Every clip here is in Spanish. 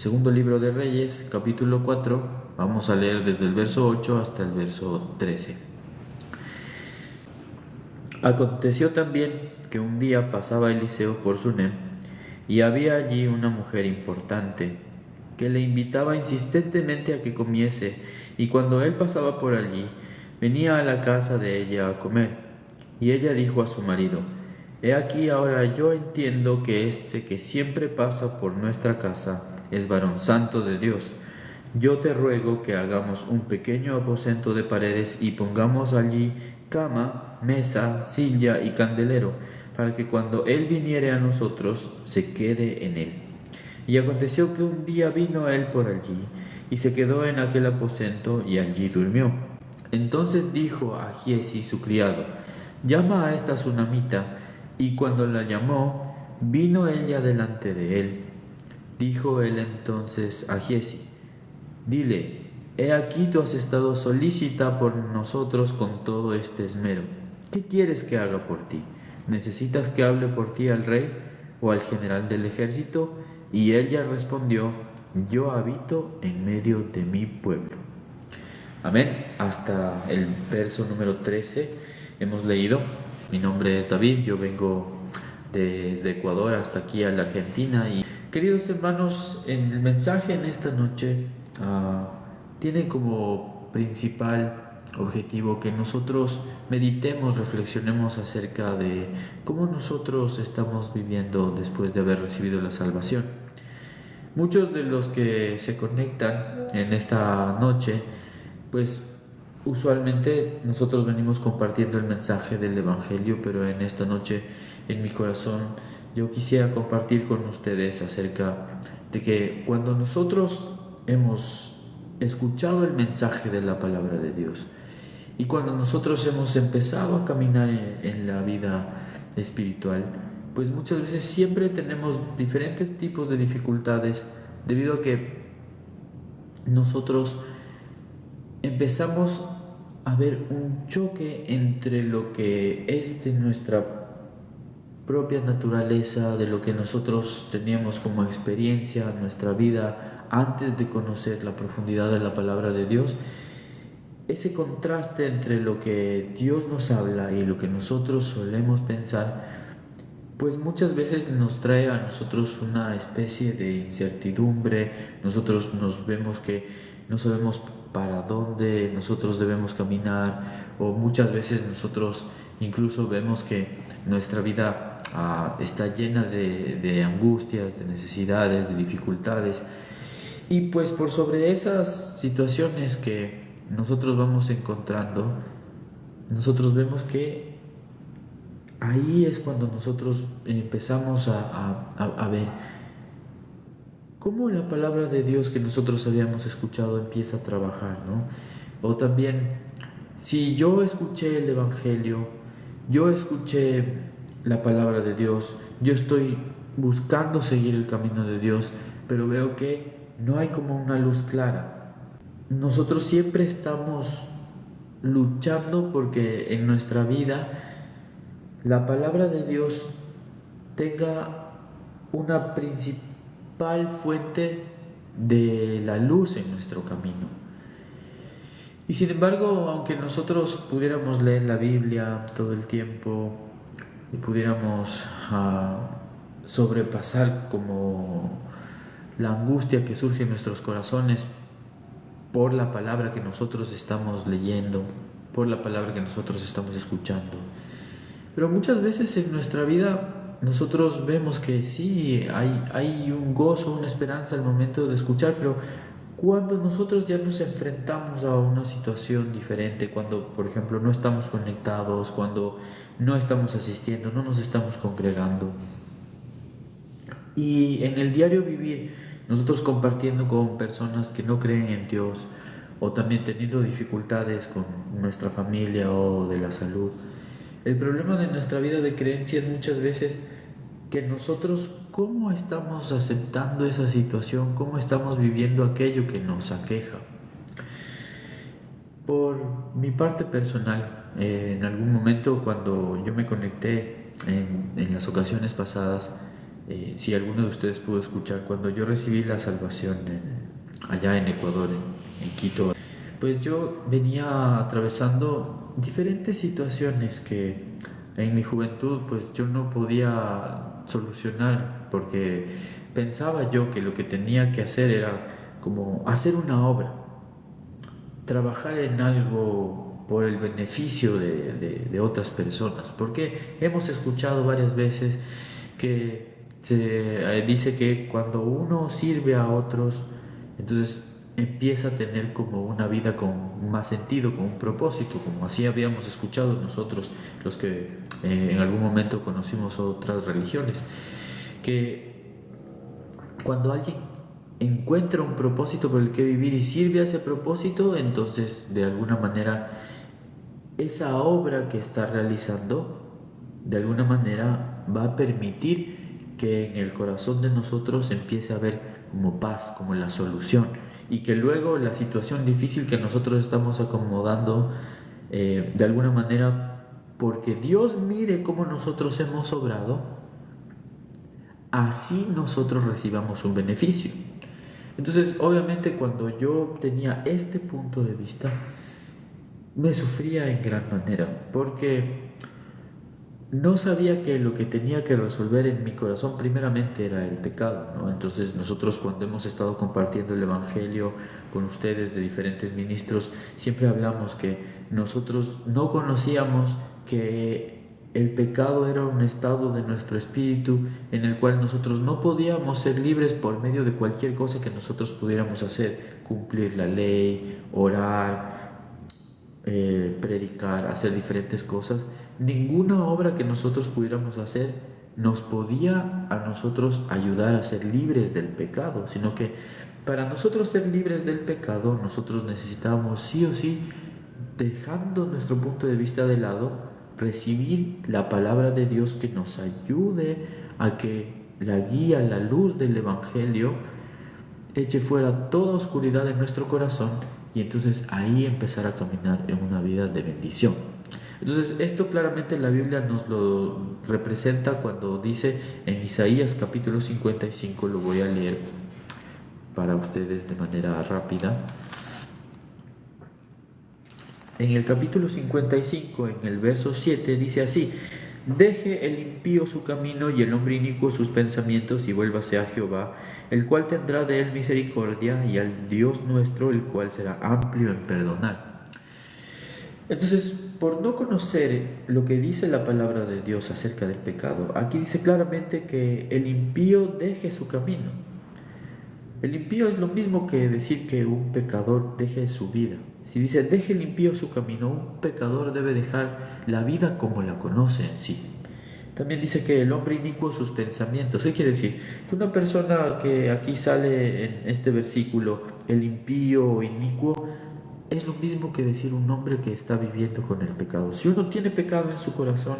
Segundo libro de Reyes, capítulo 4, vamos a leer desde el verso 8 hasta el verso 13. Aconteció también que un día pasaba Eliseo por Sunem, y había allí una mujer importante, que le invitaba insistentemente a que comiese, y cuando él pasaba por allí, venía a la casa de ella a comer. Y ella dijo a su marido: He aquí ahora yo entiendo que este que siempre pasa por nuestra casa es varón santo de Dios. Yo te ruego que hagamos un pequeño aposento de paredes y pongamos allí cama, mesa, silla y candelero, para que cuando él viniere a nosotros se quede en él. Y aconteció que un día vino él por allí, y se quedó en aquel aposento, y allí durmió. Entonces dijo a Giezi su criado: Llama a esta sunamita. Y cuando la llamó, vino ella delante de él. Dijo él entonces a Giezi: Dile: He aquí tú has estado solícita por nosotros con todo este esmero. ¿Qué quieres que haga por ti? ¿Necesitas que hable por ti al rey o al general del ejército? Y ella respondió: Yo habito en medio de mi pueblo. Amén. Hasta el verso número 13 hemos leído. Mi nombre es David, yo vengo desde Ecuador hasta aquí a la Argentina. Y queridos hermanos, en el mensaje en esta noche tiene como principal objetivo que nosotros meditemos, reflexionemos acerca de cómo nosotros estamos viviendo después de haber recibido la salvación. Muchos de los que se conectan en esta noche, pues usualmente nosotros venimos compartiendo el mensaje del Evangelio, pero en esta noche en mi corazón yo quisiera compartir con ustedes acerca de que cuando nosotros hemos escuchado el mensaje de la palabra de Dios y cuando nosotros hemos empezado a caminar en la vida espiritual, pues muchas veces siempre tenemos diferentes tipos de dificultades debido a que nosotros empezamos a ver un choque entre lo que es de nuestra propia naturaleza, de lo que nosotros teníamos como experiencia en nuestra vida antes de conocer la profundidad de la palabra de Dios. Ese contraste entre lo que Dios nos habla y lo que nosotros solemos pensar, pues muchas veces nos trae a nosotros una especie de incertidumbre. Nosotros nos vemos que no sabemos para dónde nosotros debemos caminar, o muchas veces nosotros incluso vemos que nuestra vida está llena de angustias, de necesidades, de dificultades. Y pues por sobre esas situaciones que nosotros vamos encontrando, nosotros vemos que ahí es cuando nosotros empezamos a ver cómo la palabra de Dios que nosotros habíamos escuchado empieza a trabajar, ¿no? O también, si yo escuché el Evangelio, yo escuché la palabra de Dios, yo estoy buscando seguir el camino de Dios, pero veo que no hay como una luz clara. Nosotros siempre estamos luchando porque en nuestra vida la palabra de Dios tenga una principal fuente de la luz en nuestro camino. Y sin embargo, aunque nosotros pudiéramos leer la Biblia todo el tiempo y pudiéramos sobrepasar como la angustia que surge en nuestros corazones por la palabra que nosotros estamos leyendo, por la palabra que nosotros estamos escuchando, pero muchas veces en nuestra vida nosotros vemos que sí, hay un gozo, una esperanza al momento de escuchar, pero cuando nosotros ya nos enfrentamos a una situación diferente, cuando por ejemplo no estamos conectados, cuando no estamos asistiendo, no nos estamos congregando, y en el diario vivir nosotros compartiendo con personas que no creen en Dios, o también teniendo dificultades con nuestra familia o de la salud, el problema de nuestra vida de creencia es muchas veces que nosotros cómo estamos aceptando esa situación, cómo estamos viviendo aquello que nos aqueja. Por mi parte personal, en algún momento cuando yo me conecté en las ocasiones pasadas, si alguno de ustedes pudo escuchar, cuando yo recibí la salvación allá en Ecuador, en Quito, pues yo venía atravesando diferentes situaciones que en mi juventud pues yo no podía solucionar, porque pensaba yo que lo que tenía que hacer era como hacer una obra, trabajar en algo por el beneficio de otras personas, porque hemos escuchado varias veces que se dice que cuando uno sirve a otros, entonces empieza a tener como una vida con más sentido, con un propósito, como así habíamos escuchado nosotros los que en algún momento conocimos otras religiones, que cuando alguien encuentra un propósito por el que vivir y sirve a ese propósito, entonces de alguna manera esa obra que está realizando, de alguna manera va a permitir que en el corazón de nosotros empiece a haber como paz, como la solución, y que luego la situación difícil que nosotros estamos acomodando, de alguna manera, porque Dios mire cómo nosotros hemos obrado, así nosotros recibamos un beneficio. Entonces, obviamente, cuando yo tenía este punto de vista, me sufría en gran manera, porque no sabía que lo que tenía que resolver en mi corazón primeramente era el pecado, ¿no? Entonces nosotros, cuando hemos estado compartiendo el Evangelio con ustedes de diferentes ministros, siempre hablamos que nosotros no conocíamos que el pecado era un estado de nuestro espíritu en el cual nosotros no podíamos ser libres por medio de cualquier cosa que nosotros pudiéramos hacer: cumplir la ley, orar, predicar, hacer diferentes cosas. Ninguna obra que nosotros pudiéramos hacer nos podía a nosotros ayudar a ser libres del pecado, sino que para nosotros ser libres del pecado, nosotros necesitábamos sí o sí, dejando nuestro punto de vista de lado, recibir la palabra de Dios que nos ayude a que la guía, la luz del Evangelio eche fuera toda oscuridad de nuestro corazón, y entonces ahí empezar a caminar en una vida de bendición. Entonces esto claramente la Biblia nos lo representa cuando dice en Isaías capítulo 55, lo voy a leer para ustedes de manera rápida. En el capítulo 55, en el verso 7, dice así: deje el impío su camino y el hombre inicuo sus pensamientos, y vuélvase a Jehová, el cual tendrá de él misericordia, y al Dios nuestro, el cual será amplio en perdonar. Entonces, por no conocer lo que dice la palabra de Dios acerca del pecado, aquí dice claramente que el impío deje su camino. El impío es lo mismo que decir que un pecador deje su vida. Si dice deje el impío su camino, un pecador debe dejar la vida como la conoce en sí. También dice que el hombre inicuo sus pensamientos. ¿Qué quiere decir? Que una persona que aquí sale en este versículo, el impío o inicuo, es lo mismo que decir un hombre que está viviendo con el pecado. Si uno tiene pecado en su corazón,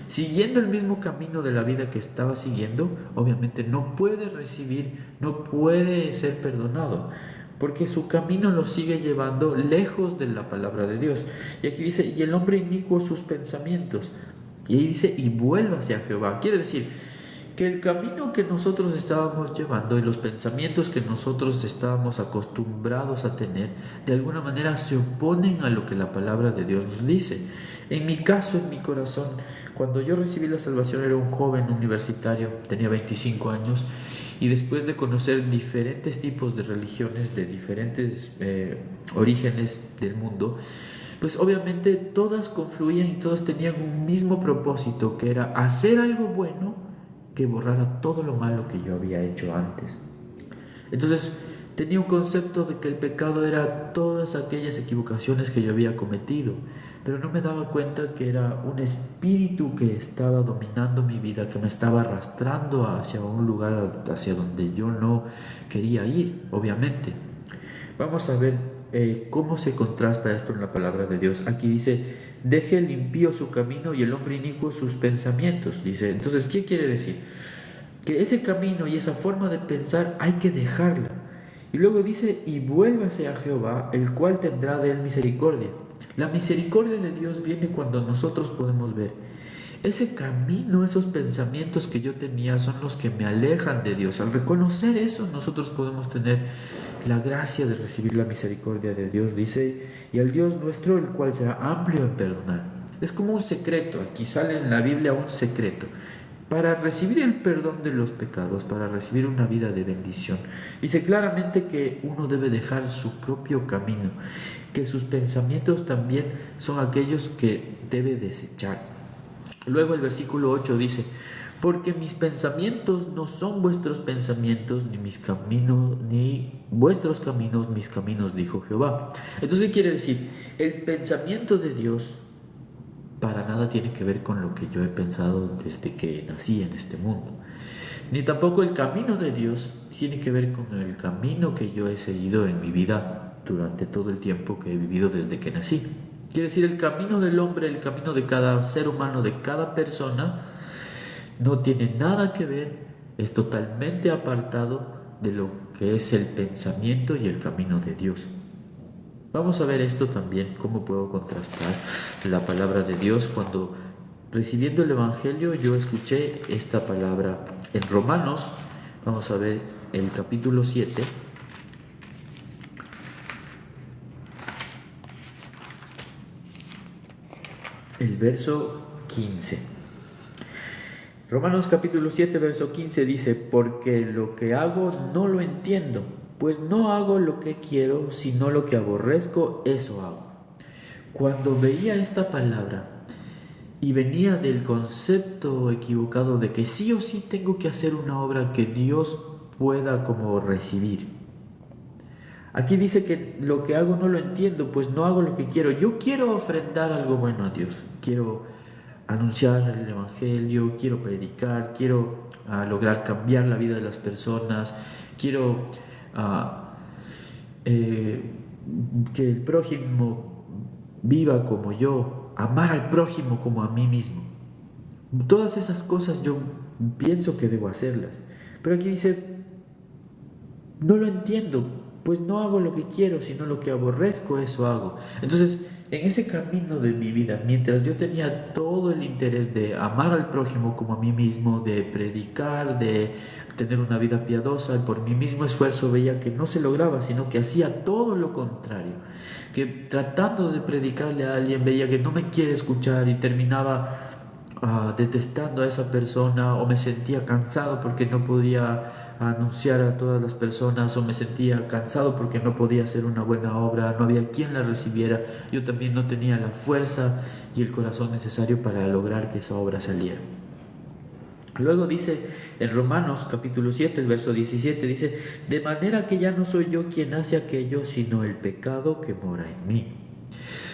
siguiendo el mismo camino de la vida que estaba siguiendo, obviamente no puede recibir, no puede ser perdonado, porque su camino lo sigue llevando lejos de la palabra de Dios. Y aquí dice, y el hombre inicuo sus pensamientos. Y ahí dice, y vuélvase a Jehová. Quiere decir que el camino que nosotros estábamos llevando y los pensamientos que nosotros estábamos acostumbrados a tener, de alguna manera se oponen a lo que la palabra de Dios nos dice. En mi caso, en mi corazón, cuando yo recibí la salvación, era un joven universitario, tenía 25 años, y después de conocer diferentes tipos de religiones de diferentes orígenes del mundo, pues obviamente todas confluían y todas tenían un mismo propósito, que era hacer algo bueno que borrara todo lo malo que yo había hecho antes. Entonces tenía un concepto de que el pecado era todas aquellas equivocaciones que yo había cometido, pero no me daba cuenta que era un espíritu que estaba dominando mi vida, que me estaba arrastrando hacia un lugar hacia donde yo no quería ir, obviamente. Vamos a ver cómo se contrasta esto en la palabra de Dios. Aquí dice, deje el impío su camino y el hombre inicuo sus pensamientos. Dice, entonces, ¿qué quiere decir? Que ese camino y esa forma de pensar hay que dejarla. Y luego dice, y vuélvase a Jehová, el cual tendrá de él misericordia. La misericordia de Dios viene cuando nosotros podemos ver ese camino, esos pensamientos que yo tenía son los que me alejan de Dios. Al reconocer eso, nosotros podemos tener la gracia de recibir la misericordia de Dios, dice, y al Dios nuestro, el cual será amplio en perdonar. Es como un secreto, aquí sale en la Biblia un secreto. Para recibir el perdón de los pecados, para recibir una vida de bendición, dice claramente que uno debe dejar su propio camino, que sus pensamientos también son aquellos que debe desechar. Luego el versículo 8 dice, porque mis pensamientos no son vuestros pensamientos, ni mis caminos, ni vuestros caminos, mis caminos, dijo Jehová. Entonces, ¿qué quiere decir? El pensamiento de Dios para nada tiene que ver con lo que yo he pensado desde que nací en este mundo. Ni tampoco el camino de Dios tiene que ver con el camino que yo he seguido en mi vida durante todo el tiempo que he vivido desde que nací. Quiere decir, el camino del hombre, el camino de cada ser humano, de cada persona, no tiene nada que ver, es totalmente apartado de lo que es el pensamiento y el camino de Dios. Vamos a ver esto también, cómo puedo contrastar la palabra de Dios cuando recibiendo el Evangelio yo escuché esta palabra en Romanos. Vamos a ver el capítulo 7. El verso 15. Romanos capítulo 7, verso 15 dice, porque lo que hago no lo entiendo, pues no hago lo que quiero, sino lo que aborrezco, eso hago. Cuando veía esta palabra y venía del concepto equivocado de que sí o sí tengo que hacer una obra que Dios pueda como recibir. Aquí dice que lo que hago no lo entiendo, pues no hago lo que quiero. Yo quiero ofrendar algo bueno a Dios, quiero anunciar el Evangelio, quiero predicar, quiero lograr cambiar la vida de las personas, quiero que el prójimo viva como yo, amar al prójimo como a mí mismo. Todas esas cosas yo pienso que debo hacerlas. Pero aquí dice, no lo entiendo, pues no hago lo que quiero, sino lo que aborrezco, eso hago. Entonces, en ese camino de mi vida, mientras yo tenía todo el interés de amar al prójimo como a mí mismo, de predicar, de tener una vida piadosa, por mi mismo esfuerzo veía que no se lograba, sino que hacía todo lo contrario. Que tratando de predicarle a alguien veía que no me quiere escuchar y terminaba detestando a esa persona, o me sentía cansado porque no podía anunciar a todas las personas, o me sentía cansado porque no podía hacer una buena obra, no había quien la recibiera, yo también no tenía la fuerza y el corazón necesario para lograr que esa obra saliera. Luego dice en Romanos capítulo 7, el verso 17, dice, de manera que ya no soy yo quien hace aquello, sino el pecado que mora en mí.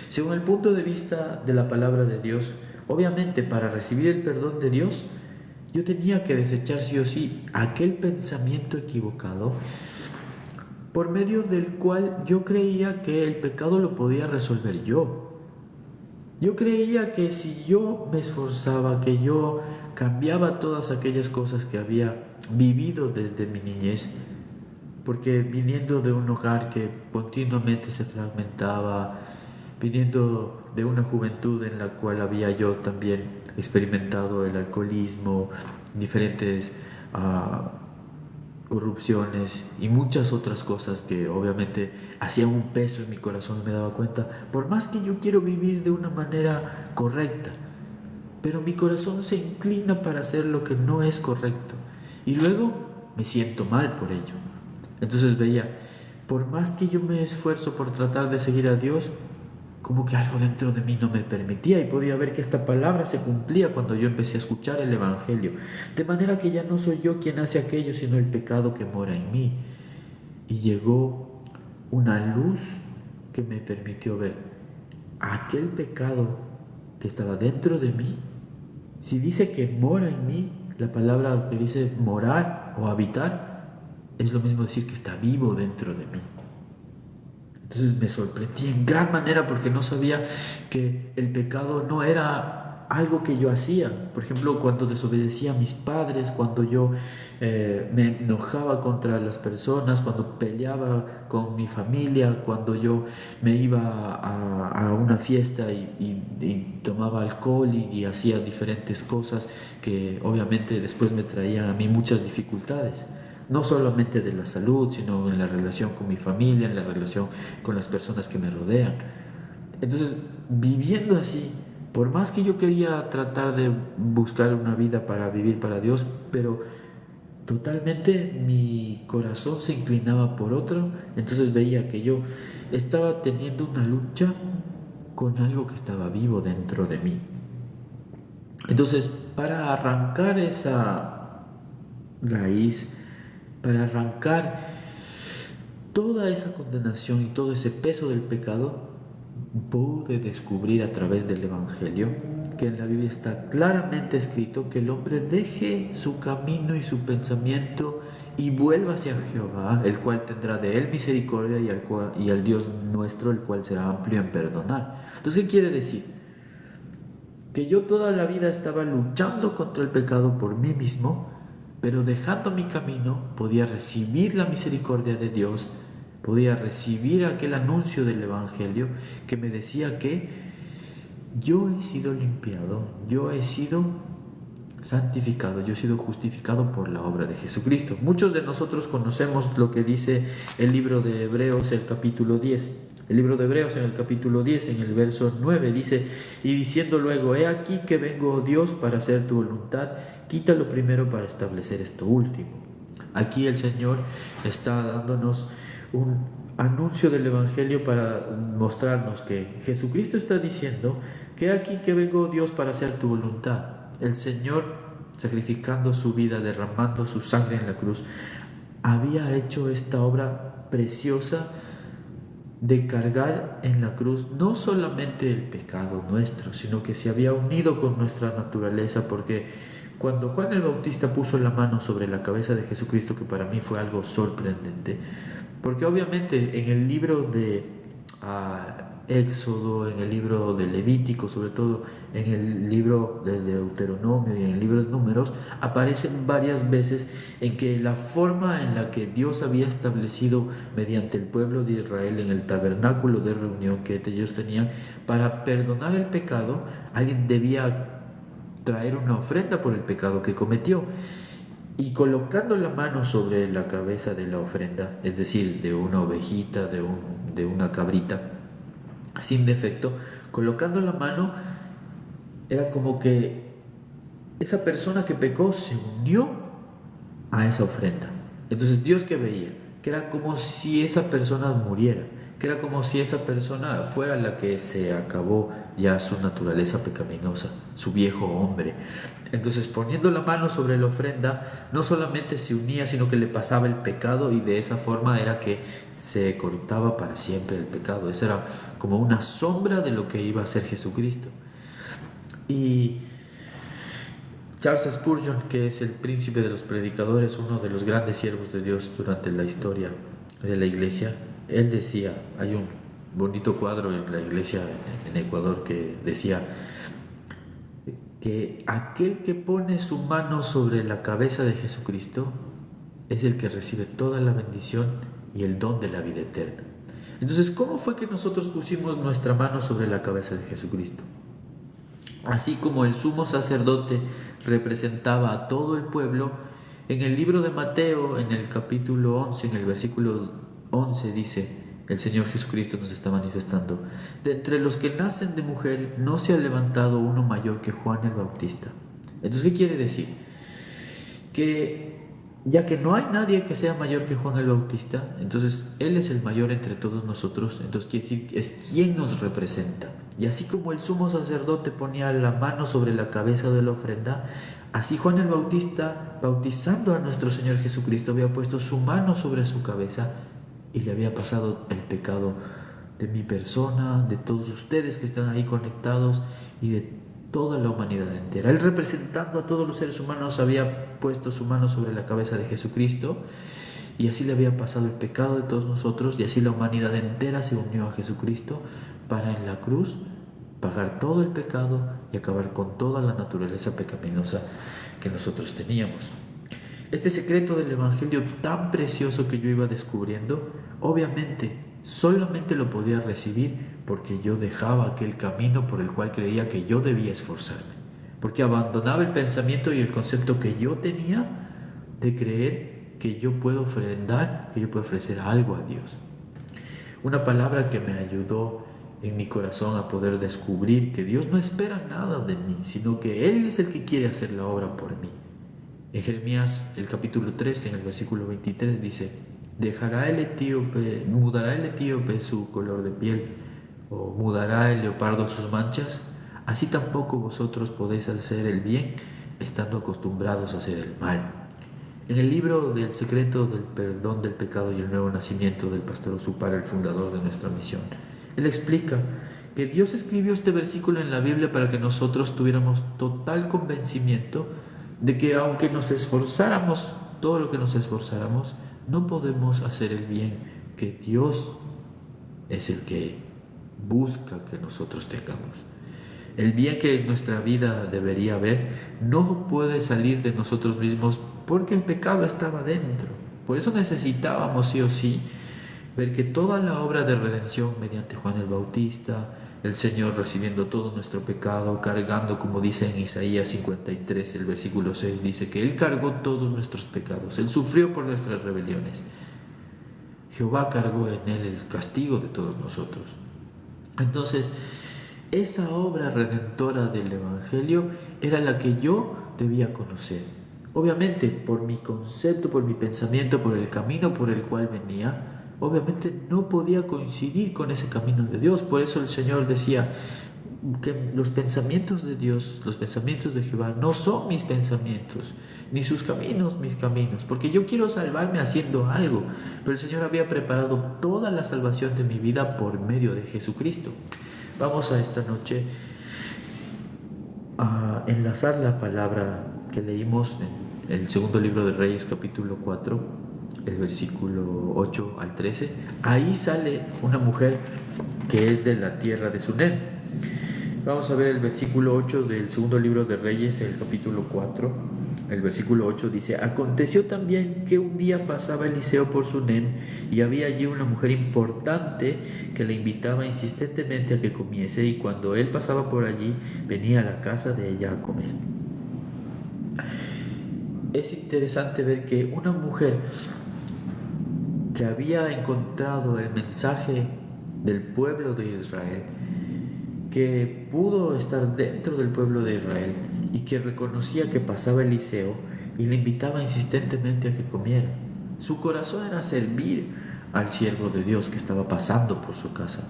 Según el punto de vista de la palabra de Dios, obviamente para recibir el perdón de Dios, yo tenía que desechar sí o sí aquel pensamiento equivocado por medio del cual yo creía que el pecado lo podía resolver yo. Yo creía que si yo me esforzaba, que yo cambiaba todas aquellas cosas que había vivido desde mi niñez, porque viniendo de un hogar que continuamente se fragmentaba, viniendo de una juventud en la cual había yo también experimentado el alcoholismo, diferentes corrupciones y muchas otras cosas que obviamente hacían un peso en mi corazón, me daba cuenta, por más que yo quiero vivir de una manera correcta, pero mi corazón se inclina para hacer lo que no es correcto y luego me siento mal por ello. Entonces veía, por más que yo me esfuerzo por tratar de seguir a Dios, como que algo dentro de mí no me permitía, y podía ver que esta palabra se cumplía cuando yo empecé a escuchar el Evangelio. De manera que ya no soy yo quien hace aquello, sino el pecado que mora en mí. Y llegó una luz que me permitió ver aquel pecado que estaba dentro de mí. Si dice que mora en mí, la palabra que dice morar o habitar, es lo mismo decir que está vivo dentro de mí. Entonces me sorprendí en gran manera porque no sabía que el pecado no era algo que yo hacía. Por ejemplo, cuando desobedecía a mis padres, cuando yo me enojaba contra las personas, cuando peleaba con mi familia, cuando yo me iba a una fiesta y tomaba alcohol y hacía diferentes cosas que obviamente después me traían a mí muchas dificultades. No solamente de la salud, sino en la relación con mi familia, en la relación con las personas que me rodean. Entonces, viviendo así, por más que yo quería tratar de buscar una vida para vivir para Dios, pero totalmente mi corazón se inclinaba por otro, entonces veía que yo estaba teniendo una lucha con algo que estaba vivo dentro de mí. Entonces, para arrancar esa raíz, para arrancar toda esa condenación y todo ese peso del pecado, pude descubrir a través del Evangelio que en la Biblia está claramente escrito que el hombre deje su camino y su pensamiento y vuelva hacia Jehová, el cual tendrá de él misericordia y al Dios nuestro, el cual será amplio en perdonar. Entonces, ¿qué quiere decir? Que yo toda la vida estaba luchando contra el pecado por mí mismo, pero dejando mi camino podía recibir la misericordia de Dios, podía recibir aquel anuncio del Evangelio que me decía que yo he sido limpiado, yo he sido santificado, yo he sido justificado por la obra de Jesucristo. Muchos de nosotros conocemos lo que dice el libro de Hebreos, el capítulo 10. El libro de Hebreos en el capítulo 10, en el verso 9, dice: y diciendo luego, he aquí que vengo, oh Dios, para hacer tu voluntad, quítalo primero para establecer esto último. Aquí el Señor está dándonos un anuncio del Evangelio para mostrarnos que Jesucristo está diciendo que aquí que vengo, oh Dios, para hacer tu voluntad. El Señor, sacrificando su vida, derramando su sangre en la cruz, había hecho esta obra preciosa de cargar en la cruz no solamente el pecado nuestro, sino que se había unido con nuestra naturaleza, porque cuando Juan el Bautista puso la mano sobre la cabeza de Jesucristo, que para mí fue algo sorprendente, porque obviamente en el libro de Éxodo, en el libro de Levítico, sobre todo en el libro de Deuteronomio y en el libro de Números, aparecen varias veces en que la forma en la que Dios había establecido mediante el pueblo de Israel en el tabernáculo de reunión que ellos tenían para perdonar el pecado, alguien debía traer una ofrenda por el pecado que cometió. Y colocando la mano sobre la cabeza de la ofrenda, es decir, de una ovejita, de una cabrita, sin defecto, colocando la mano, era como que esa persona que pecó se unió a esa ofrenda. Entonces, Dios, que veía que era como si esa persona muriera, que era como si esa persona fuera la que se acabó ya su naturaleza pecaminosa, su viejo hombre. Entonces, poniendo la mano sobre la ofrenda, no solamente se unía, sino que le pasaba el pecado, y de esa forma era que se cortaba para siempre el pecado. Esa era como una sombra de lo que iba a ser Jesucristo. Y Charles Spurgeon, que es el príncipe de los predicadores, uno de los grandes siervos de Dios durante la historia de la iglesia, él decía, hay un bonito cuadro en la iglesia en Ecuador que decía que aquel que pone su mano sobre la cabeza de Jesucristo es el que recibe toda la bendición y el don de la vida eterna. Entonces, ¿cómo fue que nosotros pusimos nuestra mano sobre la cabeza de Jesucristo? Así como el sumo sacerdote representaba a todo el pueblo, en el libro de Mateo, en el capítulo 11, en el versículo 11 dice: el Señor Jesucristo nos está manifestando: de entre los que nacen de mujer no se ha levantado uno mayor que Juan el Bautista. Entonces, ¿qué quiere decir? Que ya que no hay nadie que sea mayor que Juan el Bautista, entonces Él es el mayor entre todos nosotros. Entonces quiere decir que es quien nos representa. Y así como el sumo sacerdote ponía la mano sobre la cabeza de la ofrenda, así Juan el Bautista, bautizando a nuestro Señor Jesucristo, había puesto su mano sobre su cabeza y le había pasado el pecado de mi persona, de todos ustedes que están ahí conectados y de toda la humanidad entera. Él, representando a todos los seres humanos, había puesto su mano sobre la cabeza de Jesucristo, y así le había pasado el pecado de todos nosotros, y así la humanidad entera se unió a Jesucristo para en la cruz pagar todo el pecado y acabar con toda la naturaleza pecaminosa que nosotros teníamos. Este secreto del Evangelio tan precioso que yo iba descubriendo, obviamente solamente lo podía recibir porque yo dejaba aquel camino por el cual creía que yo debía esforzarme, porque abandonaba el pensamiento y el concepto que yo tenía de creer que yo puedo ofrendar, que yo puedo ofrecer algo a Dios. Una palabra que me ayudó en mi corazón a poder descubrir que Dios no espera nada de mí, sino que Él es el que quiere hacer la obra por mí. En Jeremías, el capítulo 3, en el versículo 23, dice: mudará el etíope su color de piel, o mudará el leopardo sus manchas. Así tampoco vosotros podéis hacer el bien, estando acostumbrados a hacer el mal. En el libro del secreto del perdón del pecado y el nuevo nacimiento del pastor Osupar, el fundador de nuestra misión, él explica que Dios escribió este versículo en la Biblia para que nosotros tuviéramos total convencimiento de que aunque nos esforzáramos, todo lo que nos esforzáramos, no podemos hacer el bien que Dios es el que busca que nosotros tengamos. El bien que en nuestra vida debería haber no puede salir de nosotros mismos porque el pecado estaba dentro. Por eso necesitábamos sí o sí ver que toda la obra de redención mediante Juan el Bautista, el Señor recibiendo todo nuestro pecado, cargando, como dice en Isaías 53, el versículo 6, dice que Él cargó todos nuestros pecados, Él sufrió por nuestras rebeliones. Jehová cargó en Él el castigo de todos nosotros. Entonces, esa obra redentora del Evangelio era la que yo debía conocer. Obviamente, por mi concepto, por mi pensamiento, por el camino por el cual venía, obviamente no podía coincidir con ese camino de Dios. Por eso el Señor decía que los pensamientos de Dios, los pensamientos de Jehová, no son mis pensamientos, ni sus caminos mis caminos, porque yo quiero salvarme haciendo algo, pero el Señor había preparado toda la salvación de mi vida por medio de Jesucristo. Vamos a esta noche a enlazar la palabra que leímos en el segundo libro de Reyes, capítulo 4, el versículo 8 al 13. Ahí sale una mujer que es de la tierra de Sunem. Vamos a ver el versículo 8 del segundo libro de Reyes, el capítulo 4. El versículo 8 dice: aconteció también que un día pasaba Eliseo por Sunem, y había allí una mujer importante que le invitaba insistentemente a que comiese, y cuando él pasaba por allí, venía a la casa de ella a comer. Es interesante ver que una mujer que había encontrado el mensaje del pueblo de Israel, que pudo estar dentro del pueblo de Israel y que reconocía que pasaba Eliseo y le invitaba insistentemente a que comiera. Su corazón era servir al siervo de Dios que estaba pasando por su casa.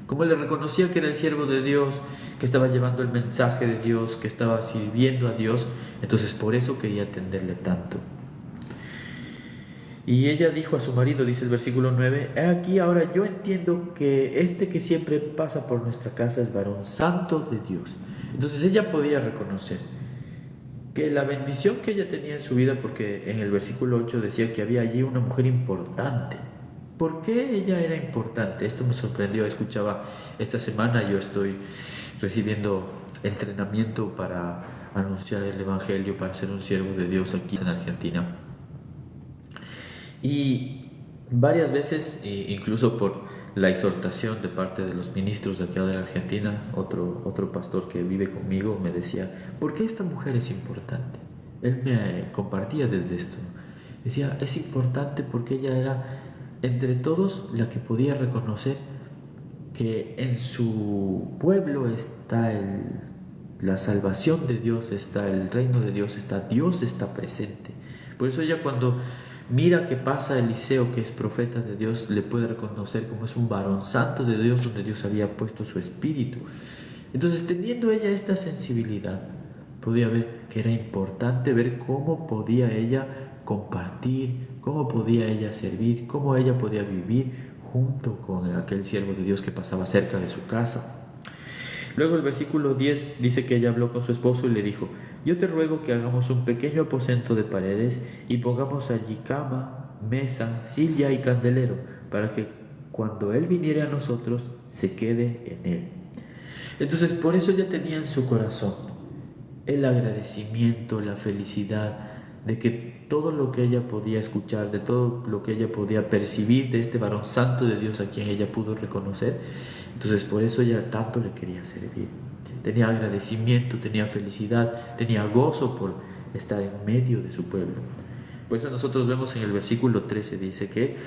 Como le reconocía que era el siervo de Dios, que estaba llevando el mensaje de Dios, que estaba sirviendo a Dios, entonces por eso quería atenderle tanto. Y ella dijo a su marido, dice el versículo 9: he aquí ahora yo entiendo que este que siempre pasa por nuestra casa es varón santo de Dios. Entonces ella podía reconocer que la bendición que ella tenía en su vida, porque en el versículo 8 decía que había allí una mujer importante. ¿Por qué ella era importante? Esto me sorprendió. Escuchaba esta semana, yo estoy recibiendo entrenamiento para anunciar el Evangelio, para ser un siervo de Dios aquí en Argentina. Y varias veces, incluso por la exhortación de parte de los ministros de acá de la Argentina, otro pastor que vive conmigo me decía: ¿por qué esta mujer es importante? Él me compartía desde esto. Decía: es importante porque ella era entre todos la que podía reconocer que en su pueblo está la salvación de Dios, está el reino de Dios, Dios está presente. Por eso ella, cuando mira que pasa Eliseo, que es profeta de Dios, le puede reconocer como es un varón santo de Dios, donde Dios había puesto su espíritu. Entonces, teniendo ella esta sensibilidad, podía ver que era importante ver cómo podía ella compartir, cómo podía ella servir, cómo ella podía vivir junto con aquel siervo de Dios que pasaba cerca de su casa. Luego el versículo 10 dice que ella habló con su esposo y le dijo: yo te ruego que hagamos un pequeño aposento de paredes y pongamos allí cama, mesa, silla y candelero, para que cuando él viniere a nosotros se quede en él. Entonces por eso ella tenía en su corazón el agradecimiento, la felicidad de que todo lo que ella podía escuchar, de todo lo que ella podía percibir de este varón santo de Dios a quien ella pudo reconocer, entonces por eso ella tanto le quería servir. Tenía agradecimiento, tenía felicidad, tenía gozo por estar en medio de su pueblo. Por eso nosotros vemos en el versículo 13, dice que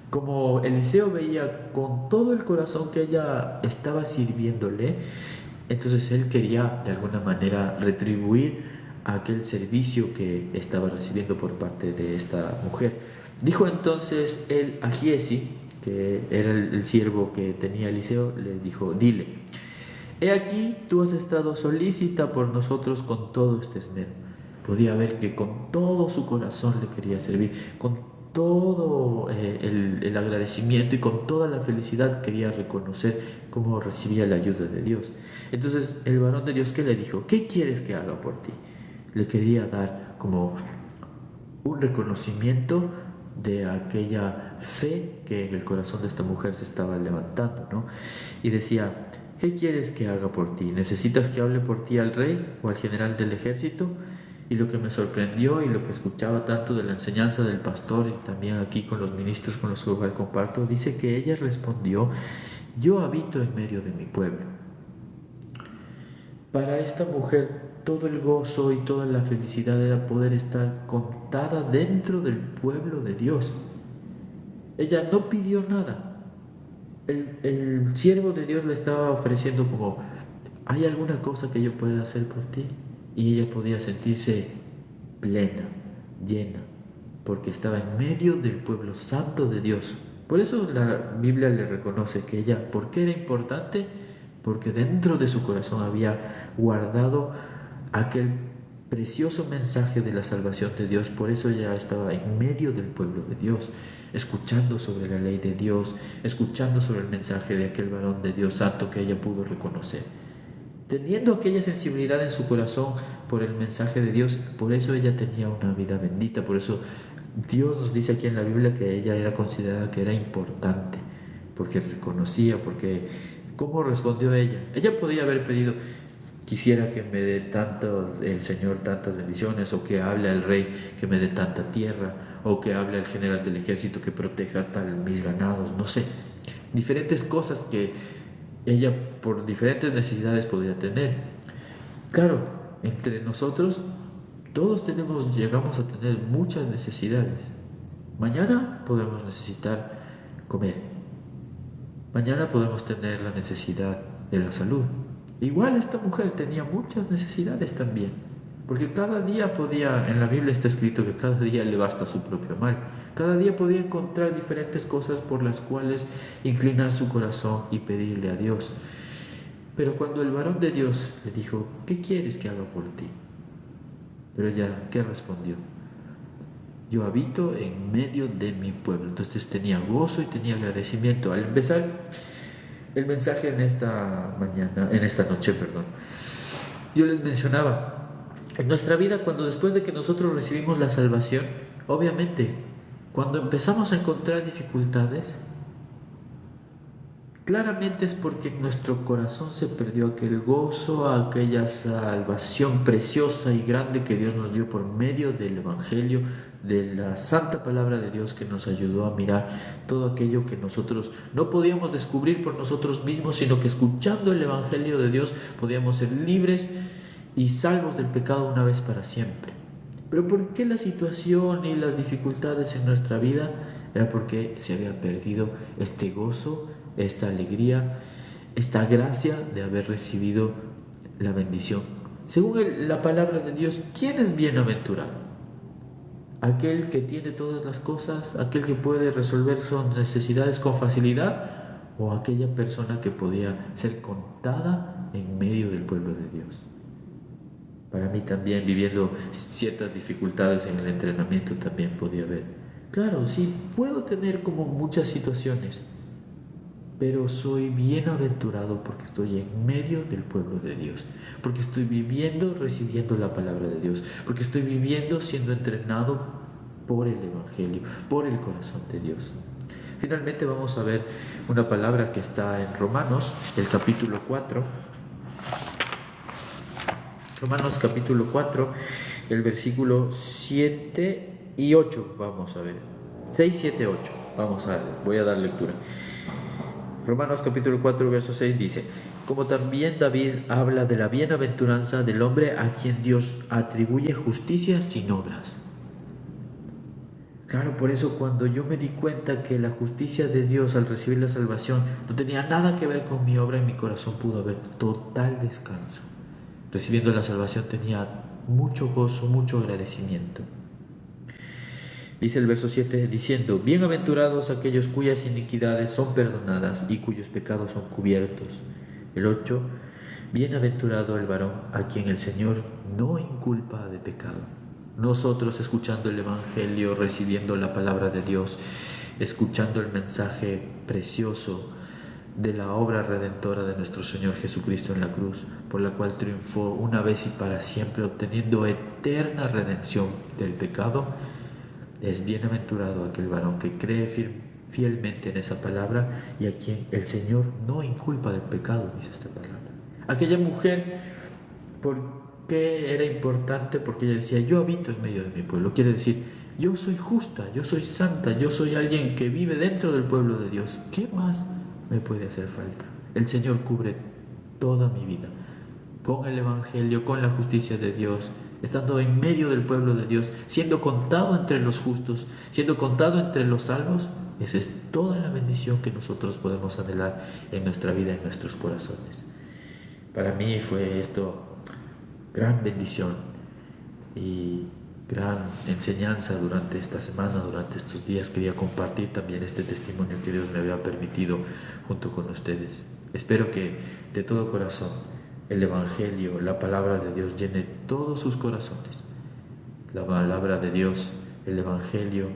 como Eliseo veía con todo el corazón que ella estaba sirviéndole, entonces él quería de alguna manera retribuir aquel servicio que estaba recibiendo por parte de esta mujer. Dijo entonces él a Giezi, que era el siervo que tenía Eliseo, le dijo: dile, he aquí tú has estado solícita por nosotros con todo este esmero. Podía ver que con todo su corazón le quería servir, con todo el agradecimiento y con toda la felicidad quería reconocer cómo recibía la ayuda de Dios. Entonces el varón de Dios, ¿qué le dijo? ¿Qué quieres que haga por ti? Le quería dar como un reconocimiento de aquella fe que en el corazón de esta mujer se estaba levantando, ¿no? Y decía: ¿qué quieres que haga por ti? ¿Necesitas que hable por ti al rey o al general del ejército? Y lo que me sorprendió y lo que escuchaba tanto de la enseñanza del pastor y también aquí con los ministros con los que igual comparto, dice que ella respondió: yo habito en medio de mi pueblo. Para esta mujer todo el gozo y toda la felicidad era poder estar contada dentro del pueblo de Dios. Ella no pidió nada. El siervo de Dios le estaba ofreciendo como: ¿hay alguna cosa que yo pueda hacer por ti? Y ella podía sentirse plena, llena, porque estaba en medio del pueblo santo de Dios. Por eso la Biblia le reconoce que ella, ¿por qué era importante? Porque dentro de su corazón había guardado aquel precioso mensaje de la salvación de Dios. Por eso ella estaba en medio del pueblo de Dios, escuchando sobre la ley de Dios, escuchando sobre el mensaje de aquel varón de Dios santo que ella pudo reconocer. Teniendo aquella sensibilidad en su corazón por el mensaje de Dios, por eso ella tenía una vida bendita. Por eso Dios nos dice aquí en la Biblia que ella era considerada que era importante, porque reconocía, porque ¿cómo respondió ella? Ella podía haber pedido: quisiera que me dé el Señor tantas bendiciones, o que hable al rey que me dé tanta tierra, o que hable al general del ejército que proteja mis ganados, no sé, diferentes cosas que ella por diferentes necesidades podría tener. Claro, entre nosotros todos llegamos a tener muchas necesidades. Mañana podemos necesitar comer. Mañana podemos tener la necesidad de la salud. Igual esta mujer tenía muchas necesidades también, porque cada día en la Biblia está escrito que cada día le basta su propio mal. Cada día podía encontrar diferentes cosas por las cuales inclinar su corazón y pedirle a Dios. Pero cuando el varón de Dios le dijo: ¿qué quieres que haga por ti? Pero ella, ¿qué respondió? Yo habito en medio de mi pueblo. Entonces tenía gozo y tenía agradecimiento. Al empezar el mensaje en esta noche, yo les mencionaba, en nuestra vida, cuando después de que nosotros recibimos la salvación, obviamente, cuando empezamos a encontrar dificultades, claramente es porque en nuestro corazón se perdió aquel gozo, aquella salvación preciosa y grande que Dios nos dio por medio del Evangelio, de la santa palabra de Dios, que nos ayudó a mirar todo aquello que nosotros no podíamos descubrir por nosotros mismos, sino que escuchando el Evangelio de Dios podíamos ser libres y salvos del pecado una vez para siempre. Pero ¿por qué la situación y las dificultades en nuestra vida? Era porque se había perdido este gozo, esta alegría, esta gracia de haber recibido la bendición. Según la palabra de Dios, ¿quién es bienaventurado? ¿Aquel que tiene todas las cosas? ¿Aquel que puede resolver sus necesidades con facilidad? ¿O aquella persona que podía ser contada en medio del pueblo de Dios? Para mí también, viviendo ciertas dificultades en el entrenamiento, también podía haber. Claro, sí, puedo tener como muchas situaciones, pero soy bienaventurado porque estoy en medio del pueblo de Dios, porque estoy viviendo, recibiendo la palabra de Dios, porque estoy viviendo siendo entrenado por el Evangelio, por el corazón de Dios. Finalmente vamos a ver una palabra que está en Romanos, el capítulo 4, Romanos capítulo 4, el versículo 7 y 8. Vamos a ver. 6, 7, 8. Voy a dar lectura. Romanos capítulo 4, verso 6 dice: como también David habla de la bienaventuranza del hombre a quien Dios atribuye justicia sin obras. Claro, por eso cuando yo me di cuenta que la justicia de Dios al recibir la salvación no tenía nada que ver con mi obra, en mi corazón pudo haber total descanso. Recibiendo la salvación tenía mucho gozo, mucho agradecimiento. Dice el verso 7 diciendo: bienaventurados aquellos cuyas iniquidades son perdonadas y cuyos pecados son cubiertos. El 8: bienaventurado el varón a quien el Señor no inculpa de pecado. Nosotros, escuchando el Evangelio, recibiendo la palabra de Dios, escuchando el mensaje precioso de la obra redentora de nuestro Señor Jesucristo en la cruz, por la cual triunfó una vez y para siempre, obteniendo eterna redención del pecado, es bienaventurado aquel varón que cree fielmente en esa palabra y a quien el Señor no inculpa del pecado, dice esta palabra. Aquella mujer, ¿por qué era importante? Porque ella decía: yo habito en medio de mi pueblo. Quiere decir, yo soy justa, yo soy santa, yo soy alguien que vive dentro del pueblo de Dios. ¿Qué más me puede hacer falta? El Señor cubre toda mi vida con el Evangelio, con la justicia de Dios, estando en medio del pueblo de Dios, siendo contado entre los justos, siendo contado entre los salvos. Esa es toda la bendición que nosotros podemos anhelar en nuestra vida, en nuestros corazones. Para mí fue esto gran bendición y gran enseñanza durante esta semana, durante estos días. Quería compartir también este testimonio que Dios me había permitido junto con ustedes. Espero que de todo corazón el Evangelio, la palabra de Dios, llene todos sus corazones. La palabra de Dios, el Evangelio,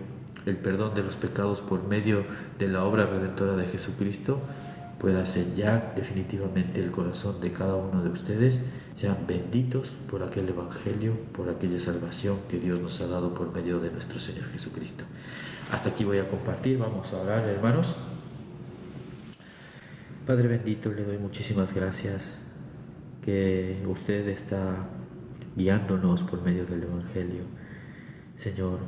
el perdón de los pecados por medio de la obra redentora de Jesucristo pueda sellar definitivamente el corazón de cada uno de ustedes. Sean benditos por aquel Evangelio, por aquella salvación que Dios nos ha dado por medio de nuestro Señor Jesucristo. Hasta aquí voy a compartir. Vamos a orar, hermanos. Padre bendito, le doy muchísimas gracias que usted está guiándonos por medio del Evangelio. Señor,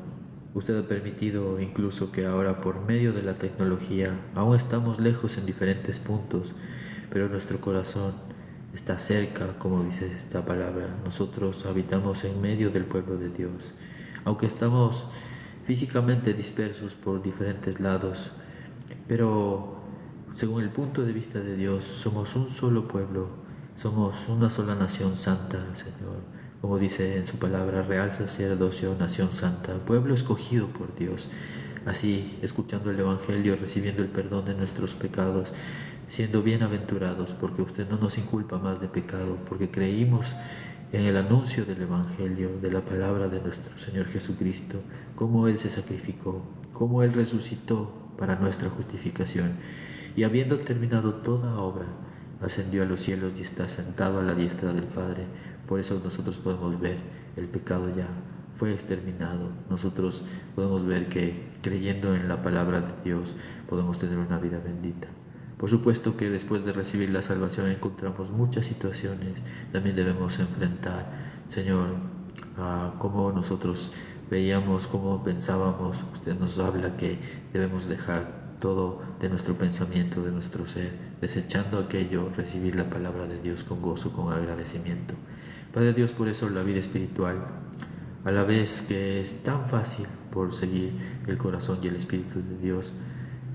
usted ha permitido incluso que ahora por medio de la tecnología aún estamos lejos en diferentes puntos, pero nuestro corazón está cerca, como dice esta palabra. Nosotros habitamos en medio del pueblo de Dios, aunque estamos físicamente dispersos por diferentes lados, pero según el punto de vista de Dios somos un solo pueblo, somos una sola nación santa, Señor. Como dice en su palabra, real sacerdocio, nación santa, pueblo escogido por Dios. Así, escuchando el Evangelio, recibiendo el perdón de nuestros pecados, siendo bienaventurados, porque usted no nos inculpa más de pecado, porque creímos en el anuncio del Evangelio, de la palabra de nuestro Señor Jesucristo, cómo Él se sacrificó, cómo Él resucitó para nuestra justificación, y habiendo terminado toda obra, ascendió a los cielos y está sentado a la diestra del Padre. Por eso nosotros podemos ver el pecado ya fue exterminado. Nosotros podemos ver que creyendo en la palabra de Dios podemos tener una vida bendita. Por supuesto que después de recibir la salvación encontramos muchas situaciones. También debemos enfrentar, Señor, a cómo nosotros veíamos, cómo pensábamos. Usted nos habla que debemos dejar todo de nuestro pensamiento, de nuestro ser, desechando aquello, recibir la palabra de Dios con gozo, con agradecimiento. Padre Dios, por eso la vida espiritual, a la vez que es tan fácil por seguir el corazón y el Espíritu de Dios,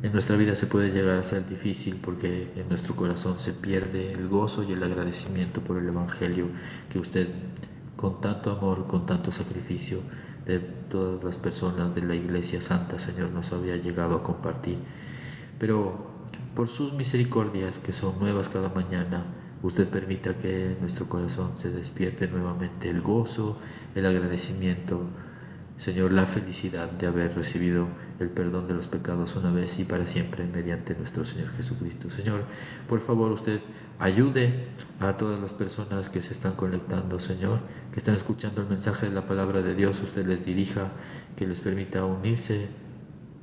en nuestra vida se puede llegar a ser difícil porque en nuestro corazón se pierde el gozo y el agradecimiento por el Evangelio que usted, con tanto amor, con tanto sacrificio de todas las personas de la Iglesia Santa, Señor, nos había llegado a compartir. Pero por sus misericordias, que son nuevas cada mañana, usted permita que en nuestro corazón se despierte nuevamente el gozo, el agradecimiento, Señor, la felicidad de haber recibido el perdón de los pecados una vez y para siempre mediante nuestro Señor Jesucristo. Señor, por favor, usted ayude a todas las personas que se están conectando, Señor, que están escuchando el mensaje de la palabra de Dios. Usted les dirija, que les permita unirse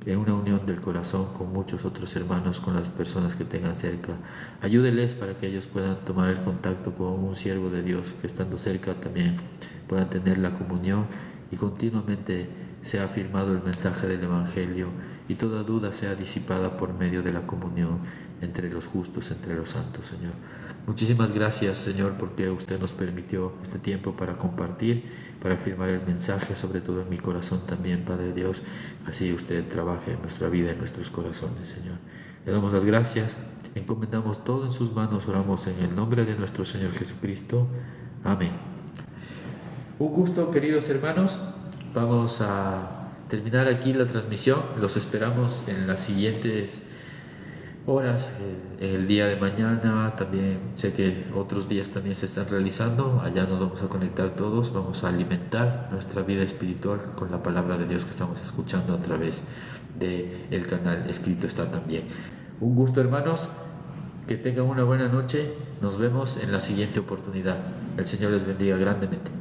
en una unión del corazón con muchos otros hermanos, con las personas que tengan cerca. Ayúdeles para que ellos puedan tomar el contacto con un siervo de Dios, que estando cerca también puedan tener la comunión y continuamente sea afirmado el mensaje del Evangelio y toda duda sea disipada por medio de la comunión entre los justos, entre los santos, Señor. Muchísimas gracias, Señor, porque usted nos permitió este tiempo para compartir, para afirmar el mensaje, sobre todo en mi corazón también, Padre Dios. Así usted trabaje en nuestra vida, en nuestros corazones, Señor. Le damos las gracias, encomendamos todo en sus manos, oramos en el nombre de nuestro Señor Jesucristo. Amén. Un gusto, queridos hermanos. Vamos a terminar aquí la transmisión. Los esperamos en las siguientes horas, el día de mañana. También sé que otros días también se están realizando. Allá nos vamos a conectar todos. Vamos a alimentar nuestra vida espiritual con la palabra de Dios que estamos escuchando a través del canal Escrito Está También. Un gusto, hermanos. Que tengan una buena noche. Nos vemos en la siguiente oportunidad. El Señor les bendiga grandemente.